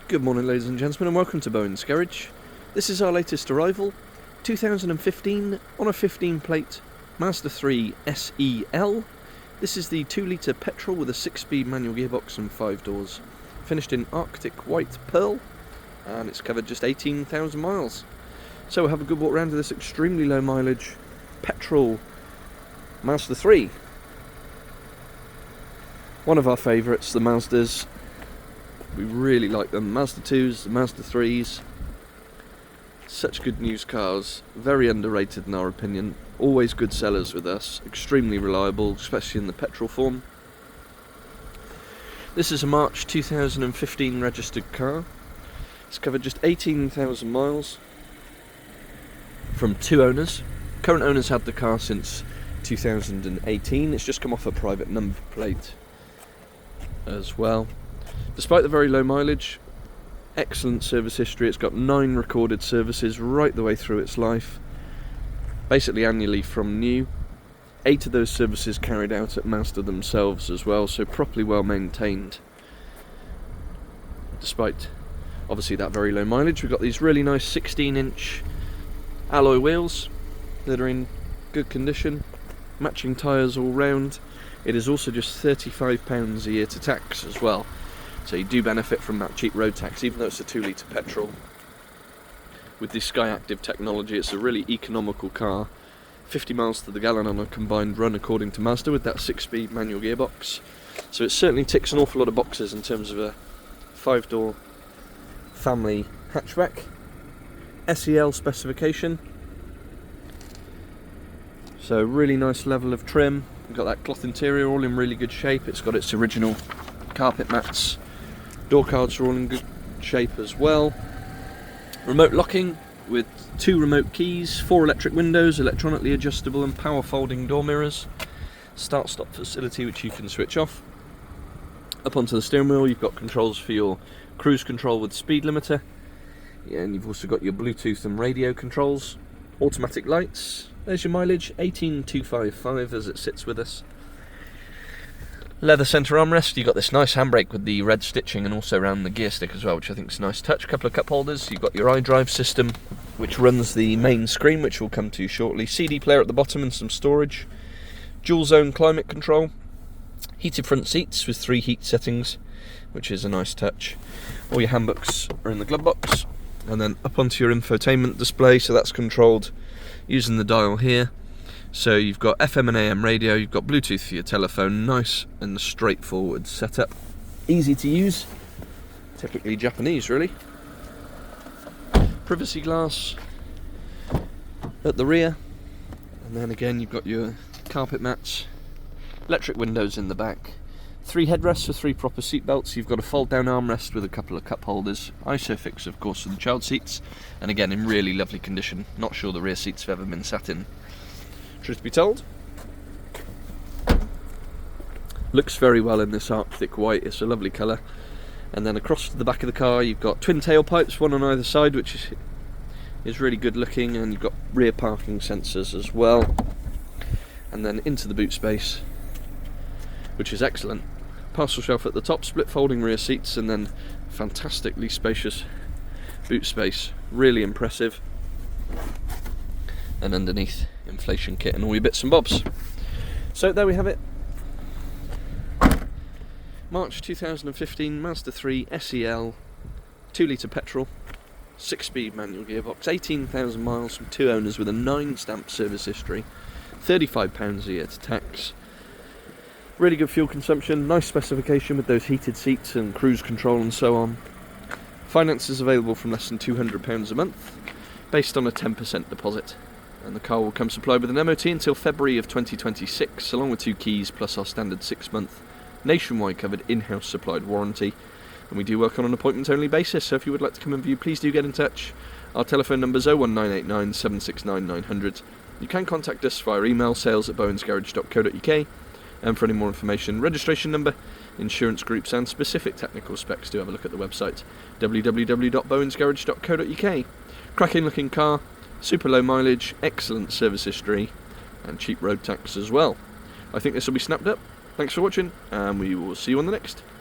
Good morning, ladies and gentlemen, and welcome to Bowen's Garage. This is our latest arrival, 2015 on a 15-plate Mazda 3 SE-L. This is the 2-litre petrol with a 6-speed manual gearbox and 5 doors. Finished in Arctic white pearl, and it's covered just 18,000 miles. So we'll have a good walk around to this extremely low mileage petrol Mazda 3. One of our favourites, the Mazdas. We really like them. Mazda 2s, the Mazda 3s. Such good news cars. Very underrated in our opinion. Always good sellers with us. Extremely reliable, especially in the petrol form. This is a March 2015 registered car. It's covered just 18,000 miles from 2 owners. Current owners had the car since 2018. It's just come off a private number plate as well. Despite the very low mileage, excellent service history. It's got 9 recorded services right the way through its life, basically annually from new. 8 of those services carried out at Mazda themselves as well, so properly well maintained. Despite obviously that very low mileage, we've got these really nice 16-inch alloy wheels that are in good condition, matching tyres all round. It is also just £35 a year to tax as well. So you do benefit from that cheap road tax, even though it's a 2-litre petrol. With the Sky Active technology, it's a really economical car. 50 miles to the gallon on a combined run according to Mazda with that 6-speed manual gearbox. So it certainly ticks an awful lot of boxes in terms of a 5-door family hatchback. SE-L specification. So really nice level of trim. We've got that cloth interior all in really good shape. It's got its original carpet mats. Door cards are all in good shape as well. Remote locking with 2 remote keys, 4 electric windows, electronically adjustable and power folding door mirrors. Start-stop facility which you can switch off. Up onto the steering wheel you've got controls for your cruise control with speed limiter. Yeah, and you've also got your Bluetooth and radio controls. Automatic lights. There's your mileage, 18,255 as it sits with us. Leather centre armrest. You've got this nice handbrake with the red stitching and also around the gear stick as well, which I think is a nice touch. A couple of cup holders. You've got your iDrive system, which runs the main screen, which we'll come to shortly. CD player at the bottom and some storage. Dual zone climate control. Heated front seats with 3 heat settings, which is a nice touch. All your handbooks are in the glove box. And then up onto your infotainment display, so that's controlled using the dial here. So you've got FM and AM radio, you've got Bluetooth for your telephone, nice and straightforward setup. Easy to use, typically Japanese really. Privacy glass at the rear, and then again you've got your carpet mats, electric windows in the back, 3 headrests for 3 proper seat belts. You've got a fold down armrest with a couple of cup holders, ISOFIX of course for the child seats, and again in really lovely condition. Not sure the rear seats have ever been sat in, truth be told. Looks very well in this Arctic white, it's a lovely colour. And then across the back of the car you've got twin tailpipes, one on either side, which is really good looking, and you've got rear parking sensors as well. And then into the boot space, which is excellent. Parcel shelf at the top, split folding rear seats, and then fantastically spacious boot space. Really impressive. And underneath, inflation kit and all your bits and bobs. So there we have it. March 2015 Mazda 3 SE-L 2-litre petrol, 6-speed manual gearbox, 18,000 miles from 2 owners with a 9-stamp service history, £35 a year to tax. Really good fuel consumption, nice specification with those heated seats and cruise control and so on. Finance is available from less than £200 a month, based on a 10% deposit. And the car will come supplied with an MOT until February of 2026, along with 2 keys plus our standard 6-month nationwide covered in-house supplied warranty. And we do work on an appointment only basis, so if you would like to come and view, please do get in touch. Our telephone number is 01989 769 900. You can contact us via email, sales@bowensgarage.co.uk. And for any more information, registration number, insurance groups and specific technical specs, do have a look at the website www.bowensgarage.co.uk. Cracking looking car, super low mileage, excellent service history and cheap road tax as well. I think this will be snapped up. Thanks for watching, and we will see you on the next.